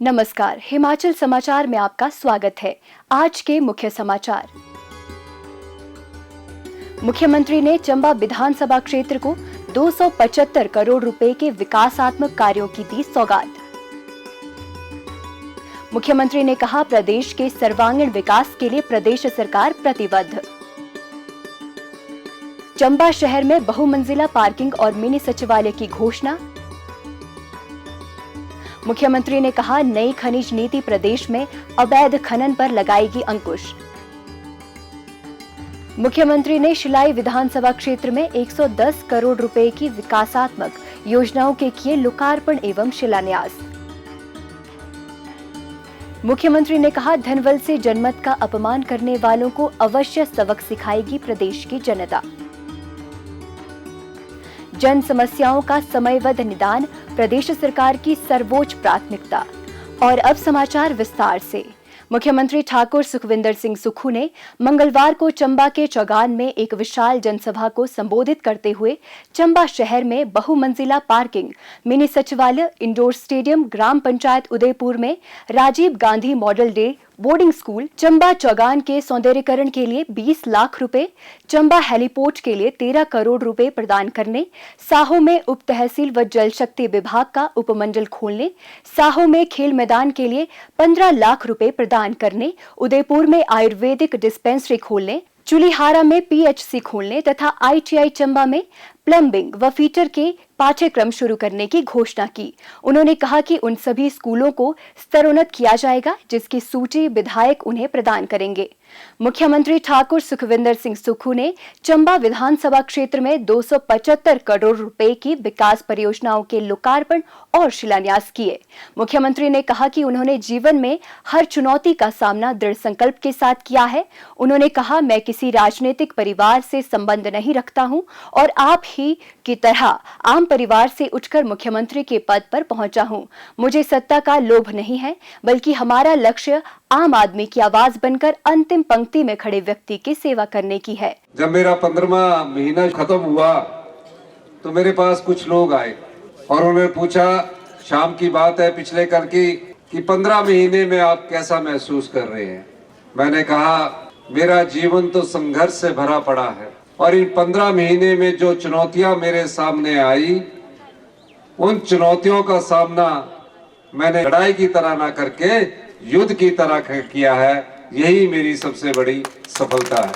नमस्कार, हिमाचल समाचार में आपका स्वागत है। आज के मुख्य समाचार। मुख्यमंत्री ने चंबा विधानसभा क्षेत्र को 275 करोड़ रुपए के विकासात्मक कार्यों की दी सौगात। मुख्यमंत्री ने कहा, प्रदेश के सर्वांगीण विकास के लिए प्रदेश सरकार प्रतिबद्ध। चंबा शहर में बहुमंजिला पार्किंग और मिनी सचिवालय की घोषणा। मुख्यमंत्री ने कहा, नई खनिज नीति प्रदेश में अवैध खनन पर लगाएगी अंकुश। मुख्यमंत्री ने शिलाई विधानसभा क्षेत्र में 110 करोड़ रुपए की विकासात्मक योजनाओं के किए लोकार्पण एवं शिलान्यास। मुख्यमंत्री ने कहा, धनबल से जनमत का अपमान करने वालों को अवश्य सबक सिखाएगी प्रदेश की जनता। जन समस्याओं का समयबद्ध निदान प्रदेश सरकार की सर्वोच्च प्राथमिकता। और अब समाचार विस्तार से। मुख्यमंत्री ठाकुर सुखविंदर सिंह सुक्खू ने मंगलवार को चंबा के चौगान में एक विशाल जनसभा को संबोधित करते हुए चंबा शहर में बहुमंजिला पार्किंग, मिनी सचिवालय, इंडोर स्टेडियम, ग्राम पंचायत उदयपुर में Rajiv Gandhi model day boarding school, Chamba Chaugan के सौंदर्यीकरण के लिए 20 लाख रुपए, चंबा हेलीपोर्ट के लिए 13 करोड़ रुपए प्रदान करने, साहो में उप तहसील व जल शक्ति विभाग का उपमंडल खोलने, साहो में खेल मैदान के लिए 15 लाख रुपए प्रदान करने, उदयपुर में आयुर्वेदिक डिस्पेंसरी खोलने, चुलीहारा में पीएचसी खोलने तथा आईटीआई चंबा में प्लम्बिंग व फीटर के पाठ्यक्रम शुरू करने की घोषणा की। उन्होंने कहा कि उन सभी स्कूलों को स्तरोन्नत किया जाएगा जिसकी सूची विधायक उन्हें प्रदान करेंगे। मुख्यमंत्री ठाकुर सुखविंदर सिंह सुक्खू ने चंबा विधानसभा क्षेत्र में 275 करोड़ रुपए की विकास परियोजनाओं के लोकार्पण और शिलान्यास किए। मुख्यमंत्री ने कहा कि उन्होंने जीवन में हर चुनौती का सामना दृढ़ संकल्प के साथ किया है। उन्होंने कहा, मैं किसी राजनीतिक परिवार से संबंध नहीं रखता हूं और आप ही की तरह आम परिवार से उठकर मुख्यमंत्री के पद पर पहुंचा हूं। मुझे सत्ता का लोभ नहीं है, बल्कि हमारा लक्ष्य आम आदमी की आवाज बनकर अंतिम पंक्ति में खड़े व्यक्ति की सेवा करने की है। जब मेरा 15वां महीना खत्म हुआ तो मेरे पास कुछ लोग आए और उन्होंने पूछा, शाम की बात है पिछले कल की, कि 15 महीने में आप कैसा महसूस कर रहे हैं। मैंने कहा, मेरा जीवन तो संघर्ष से भरा पड़ा है और इन 15 महीने में जो चुनौतियां मेरे सामने आई, उन चुनौतियों का सामना मैंने लड़ाई की तरह ना करके युद्ध की तरह किया है। यही मेरी सबसे बड़ी सफलता है।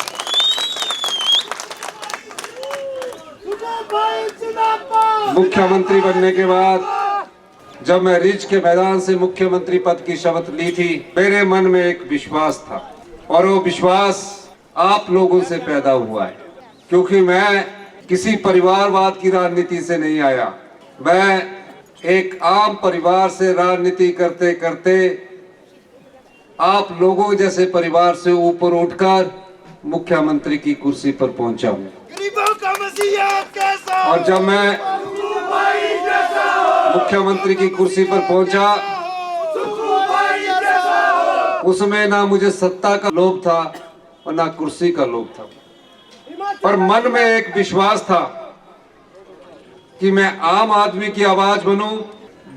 मुख्यमंत्री बनने के बाद जब मैं रिज के मैदान से मुख्यमंत्री पद की शपथ ली थी, मेरे मन में एक विश्वास था और वो विश्वास आप लोगों से पैदा हुआ है, क्योंकि मैं किसी परिवारवाद की राजनीति से नहीं आया। मैं एक आम परिवार से राजनीति करते करते आप लोगों जैसे परिवार से ऊपर उठकर मुख्यमंत्री की कुर्सी पर पहुंचा हूं। और जब मैं मुख्यमंत्री की कुर्सी पर पहुंचा, उसमें ना मुझे सत्ता का लोभ था और ना कुर्सी का लोभ था, पर मन में एक विश्वास था कि मैं आम आदमी की आवाज बनूं,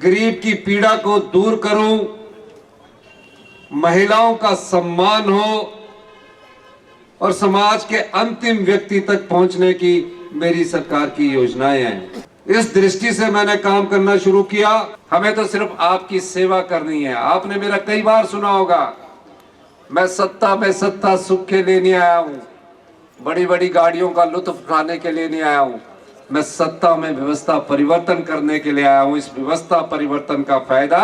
गरीब की पीड़ा को दूर करूं, महिलाओं का सम्मान हो और समाज के अंतिम व्यक्ति तक पहुंचने की मेरी सरकार की योजनाएं हैं। इस दृष्टि से मैंने काम करना शुरू किया। हमें तो सिर्फ आपकी सेवा करनी है। आपने मेरा कई बार सुना होगा, मैं सत्ता में सत्ता सुख के लिए नहीं आया हूं, बड़ी बड़ी गाड़ियों का लुत्फ उठाने के लिए नहीं आया हूं। मैं सत्ता में व्यवस्था परिवर्तन करने के लिए आया हूं। इस व्यवस्था परिवर्तन का फायदा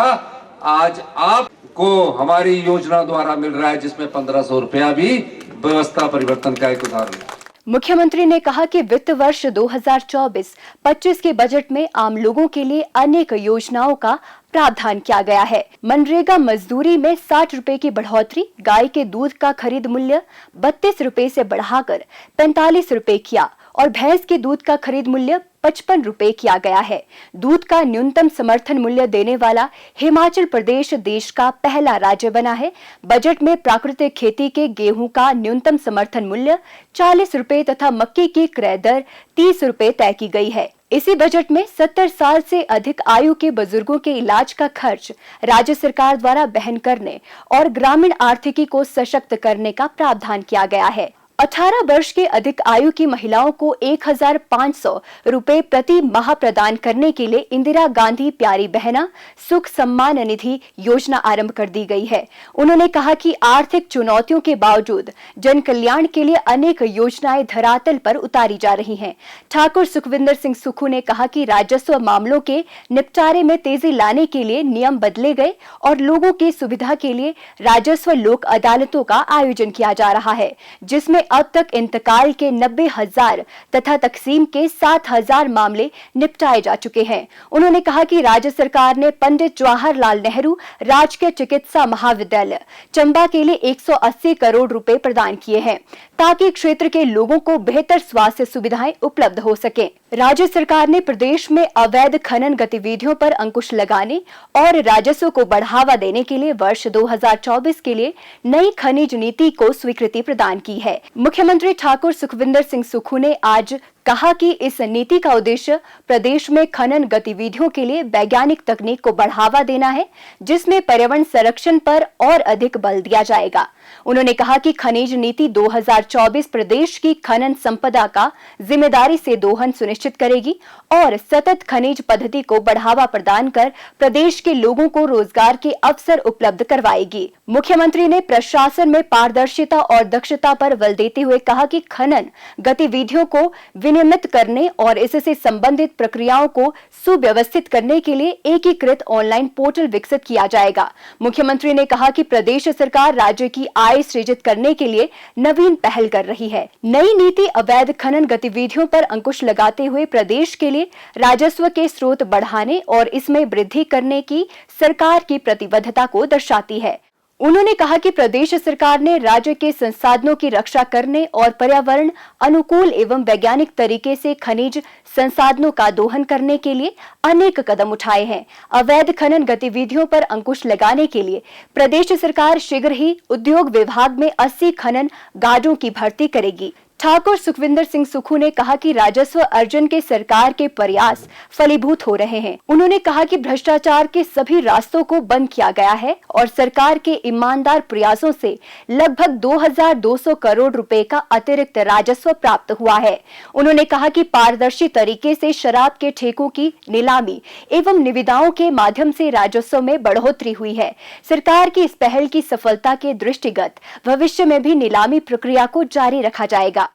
आज आपको हमारी योजना द्वारा मिल रहा है, जिसमें 1500 रुपया भी व्यवस्था परिवर्तन का एक उदाहरण है। मुख्यमंत्री ने कहा कि वित्त वर्ष 2024-25 के बजट में आम लोगों के लिए अनेक योजनाओं का प्रावधान किया गया है। मनरेगा मजदूरी में 60 रुपए की बढ़ोतरी, गाय के दूध का खरीद मूल्य 32 रुपए से बढ़ाकर 45 रुपए किया और भैंस के दूध का खरीद मूल्य 55 रुपए किया गया है। दूध का न्यूनतम समर्थन मूल्य देने वाला हिमाचल प्रदेश देश का पहला राज्य बना है। बजट में प्राकृतिक खेती के गेहूं का न्यूनतम समर्थन मूल्य 40 रुपए तथा मक्की की क्रय दर 30 रुपए तय की गई है। इसी बजट में 70 साल से अधिक आयु के बुजुर्गों के इलाज का खर्च राज्य सरकार द्वारा वहन करने और ग्रामीण आर्थिकी को सशक्त करने का प्रावधान किया गया है। 18 वर्ष के अधिक आयु की महिलाओं को 1500 रुपए प्रति माह प्रदान करने के लिए इंदिरा गांधी प्यारी बहना सुख सम्मान निधि योजना आरंभ कर दी गई है। उन्होंने कहा कि आर्थिक चुनौतियों के बावजूद जन कल्याण के लिए अनेक योजनाएं धरातल पर उतारी जा रही हैं। ठाकुर सुखविंदर सिंह सुक्खू ने कहा कि राजस्व मामलों के निपटारे में तेजी लाने के लिए नियम बदले गए और लोगों की सुविधा के लिए राजस्व लोक अदालतों का आयोजन किया जा रहा है, जिसमें अब तक इंतकाल के 90,000 तथा तकसीम के 7,000 मामले निपटाए जा चुके हैं। उन्होंने कहा कि राज्य सरकार ने पंडित जवाहरलाल नेहरू राजकीय चिकित्सा महाविद्यालय चंबा के लिए 180 करोड़ रुपए प्रदान किए हैं ताकि क्षेत्र के लोगों को बेहतर स्वास्थ्य सुविधाएं उपलब्ध हो सके। राज्य सरकार ने प्रदेश में अवैध खनन गतिविधियों पर अंकुश लगाने और राजस्व को बढ़ावा देने के लिए वर्ष 2024 के लिए नई खनिज नीति को स्वीकृति प्रदान की है। मुख्यमंत्री ठाकुर सुखविंदर सिंह सुक्खू ने आज कहा कि इस नीति का उद्देश्य प्रदेश में खनन गतिविधियों के लिए वैज्ञानिक तकनीक को बढ़ावा देना है, जिसमें पर्यावरण संरक्षण पर और अधिक बल दिया जाएगा। उन्होंने कहा कि खनिज नीति 2024 प्रदेश की खनन संपदा का जिम्मेदारी से दोहन सुनिश्चित करेगी और सतत खनिज पद्धति को बढ़ावा प्रदान कर प्रदेश के लोगों को रोजगार के अवसर उपलब्ध करवाएगी। मुख्यमंत्री ने प्रशासन में पारदर्शिता और दक्षता पर बल देते हुए कहा कि खनन गतिविधियों को विनियमित करने और इससे संबंधित प्रक्रियाओं को सुव्यवस्थित करने के लिए एकीकृत ऑनलाइन पोर्टल विकसित किया जाएगा। मुख्यमंत्री ने कहा कि प्रदेश सरकार राज्य की आय सृजित करने के लिए नवीन पहल कर रही है। नई नीति अवैध खनन गतिविधियों पर अंकुश लगाते हुए प्रदेश के लिए राजस्व के स्रोत बढ़ाने और इसमें वृद्धि करने की सरकार की प्रतिबद्धता को दर्शाती है। उन्होंने कहा कि प्रदेश सरकार ने राज्य के संसाधनों की रक्षा करने और पर्यावरण अनुकूल एवं वैज्ञानिक तरीके से खनिज संसाधनों का दोहन करने के लिए अनेक कदम उठाए हैं। अवैध खनन गतिविधियों पर अंकुश लगाने के लिए प्रदेश सरकार शीघ्र ही उद्योग विभाग में 80 खनन गार्डों की भर्ती करेगी। ठाकुर सुखविंदर सिंह सुक्खू ने कहा कि राजस्व अर्जन के सरकार के प्रयास फलीभूत हो रहे हैं। उन्होंने कहा कि भ्रष्टाचार के सभी रास्तों को बंद किया गया है और सरकार के ईमानदार प्रयासों से लगभग 2200 करोड़ रुपए का अतिरिक्त राजस्व प्राप्त हुआ है। उन्होंने कहा कि पारदर्शी तरीके से शराब के ठेकों की नीलामी एवं निविदाओं के माध्यम से राजस्व में बढ़ोतरी हुई है। सरकार की इस पहल की सफलता के दृष्टिगत भविष्य में भी नीलामी प्रक्रिया को जारी रखा जाएगा।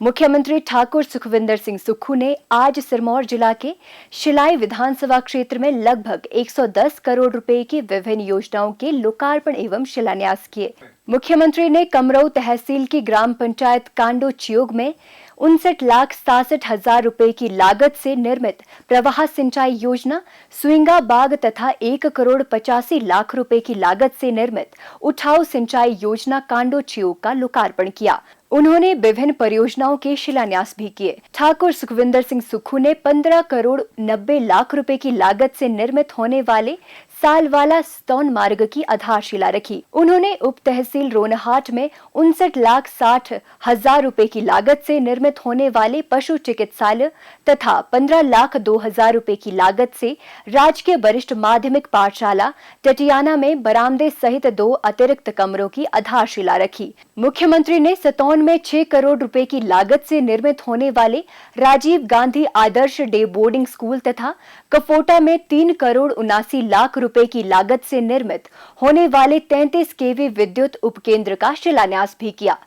मुख्यमंत्री ठाकुर सुखविंदर सिंह सुक्खू ने आज सिरमौर जिला के शिलाई विधानसभा क्षेत्र में लगभग 110 करोड़ रुपए की विभिन्न योजनाओं के लोकार्पण एवं शिलान्यास किए। मुख्यमंत्री ने कमरऊ तहसील की ग्राम पंचायत कांडो चियोग में 59,67,000 रुपए की लागत से निर्मित प्रवाह सिंचाई योजना, सुइंगा बाग तथा 1,85,00,000 रुपए की लागत से निर्मित उठाऊ सिंचाई योजना कांडो चियोग का लोकार्पण किया। उन्होंने विभिन्न परियोजनाओं के शिलान्यास भी किए। ठाकुर सुखविंदर सिंह सुक्खू ने 15,90,00,000 रुपए की लागत से निर्मित होने वाले सालवाला स्तौन मार्ग की आधारशिला रखी। उन्होंने उप तहसील रोनहाट में 59,60,000 रुपए की लागत से निर्मित होने वाले पशु चिकित्सालय तथा 15,02,000 रुपए की लागत से राजकीय वरिष्ठ माध्यमिक पाठशाला टटियाना में बरामदे सहित 2 अतिरिक्त कमरों की आधारशिला रखी। मुख्यमंत्री ने सतौन में 6 करोड़ रुपए की लागत से निर्मित होने वाले राजीव गांधी आदर्श डे बोर्डिंग स्कूल तथा कफोटा में 3 करोड़ 79 लाख रुपए की लागत से निर्मित होने वाले 33 केवी विद्युत उपकेंद्र का शिलान्यास भी किया।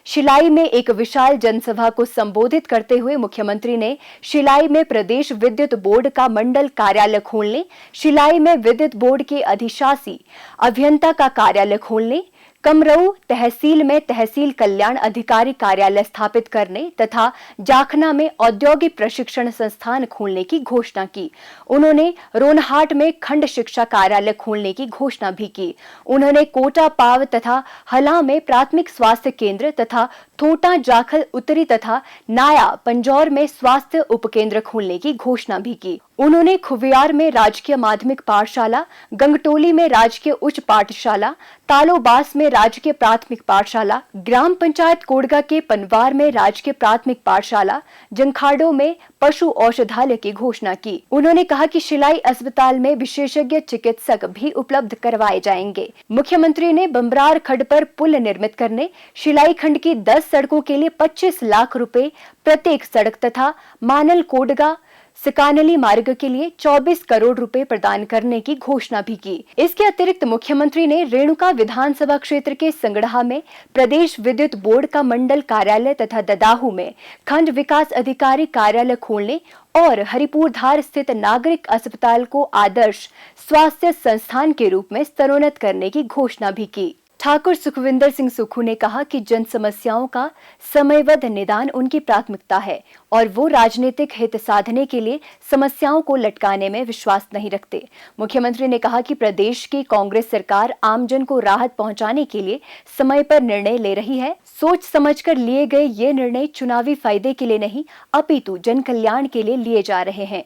शिलाई में एक विशाल जनसभा को संबोधित करते हुए मुख्यमंत्री ने शिलाई में प्रदेश विद्युत बोर्ड का मंडल कार्यालय खोलने, शिलाई में विद्युत बोर्ड के अधिशासी अभियंता का कार्यालय खोलने, कमरऊ तहसील में तहसील कल्याण अधिकारी कार्यालय स्थापित करने तथा जाखना में औद्योगिक प्रशिक्षण संस्थान खोलने की घोषणा की। उन्होंने रोनहाट में खंड शिक्षा कार्यालय खोलने की घोषणा भी की। उन्होंने कोटा पाव तथा हला में प्राथमिक स्वास्थ्य केंद्र तथा थोटा जाखल उत्तरी तथा नाया पंजौर में स्वास्थ्य उपकेंद्र खोलने की घोषणा भी की। उन्होंने खुवियार में राजकीय माध्यमिक पाठशाला, गंगटोली में राजकीय उच्च पाठशाला, तालोबास में राजकीय प्राथमिक पाठशाला, ग्राम पंचायत कोड़गा के पनवार में राजकीय प्राथमिक पाठशाला, जंखाड़ो में पशु औषधालय की घोषणा की। उन्होंने कहा कि शिलाई अस्पताल में विशेषज्ञ चिकित्सक भी उपलब्ध करवाए जाएंगे। मुख्यमंत्री ने बम्बरार खड्ड पर पुल निर्मित करने, शिलाई खंड की 10 सड़कों के लिए 25 लाख रुपए प्रत्येक सड़क तथा मानल कोडगा सिकानली मार्ग के लिए 24 करोड़ रुपए प्रदान करने की घोषणा भी की। इसके अतिरिक्त मुख्यमंत्री ने रेणुका विधानसभा क्षेत्र के संगड़हा में प्रदेश विद्युत बोर्ड का मंडल कार्यालय तथा ददाहू में खंड विकास अधिकारी कार्यालय खोलने और हरिपुरधार स्थित नागरिक अस्पताल को आदर्श स्वास्थ्य संस्थान के रूप में स्तरोन्नत करने की घोषणा भी की। ठाकुर सुखविंदर सिंह सुक्खू ने कहा कि जन समस्याओं का समयबद्ध निदान उनकी प्राथमिकता है और वो राजनीतिक हित साधने के लिए समस्याओं को लटकाने में विश्वास नहीं रखते। मुख्यमंत्री ने कहा कि प्रदेश की कांग्रेस सरकार आमजन को राहत पहुंचाने के लिए समय पर निर्णय ले रही है। सोच समझकर लिए गए ये निर्णय चुनावी फायदे के लिए नहीं, अपितु जन कल्याण के लिए लिए जा रहे हैं।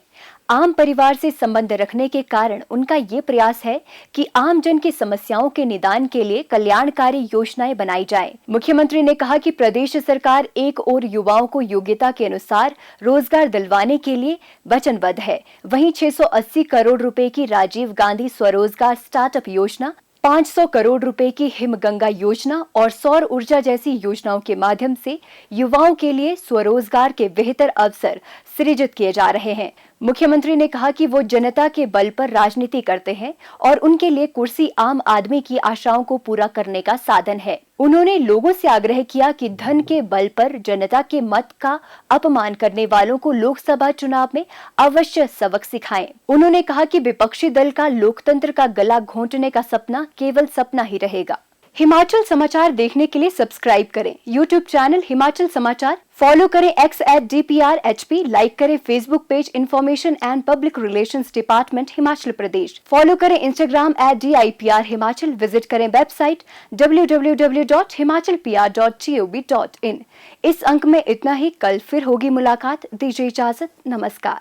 आम परिवार से संबंध रखने के कारण उनका ये प्रयास है कि आम जन की समस्याओं के निदान के लिए कल्याणकारी योजनाएं बनाई जाएं। मुख्यमंत्री ने कहा कि प्रदेश सरकार एक ओर युवाओं को योग्यता के अनुसार रोजगार दिलवाने के लिए वचनबद्ध है, वहीं 680 करोड़ रुपए की राजीव गांधी स्वरोजगार स्टार्टअप योजना, 500 करोड़ रुपए की हिमगंगा योजना और सौर ऊर्जा जैसी योजनाओं के माध्यम से युवाओं के लिए स्वरोजगार के बेहतर अवसर सृजित किए जा रहे हैं। मुख्यमंत्री ने कहा कि वो जनता के बल पर राजनीति करते हैं और उनके लिए कुर्सी आम आदमी की आशाओं को पूरा करने का साधन है। उन्होंने लोगों से आग्रह किया कि धन के बल पर जनता के मत का अपमान करने वालों को लोकसभा चुनाव में अवश्य सबक सिखाएं। उन्होंने कहा कि विपक्षी दल का लोकतंत्र का गला घोंटने का सपना केवल सपना ही रहेगा। हिमाचल समाचार देखने के लिए सब्सक्राइब करें YouTube चैनल हिमाचल समाचार, फॉलो करें x@dprhp, लाइक करें Facebook page information and public relations department Himachal Pradesh, follow करें Instagram @DIPR हिमाचल, विजिट करें वेबसाइट www.himachalpr.gov.in। इस अंक में इतना ही, कल फिर होगी मुलाकात। दीजिए इजाजत, नमस्कार।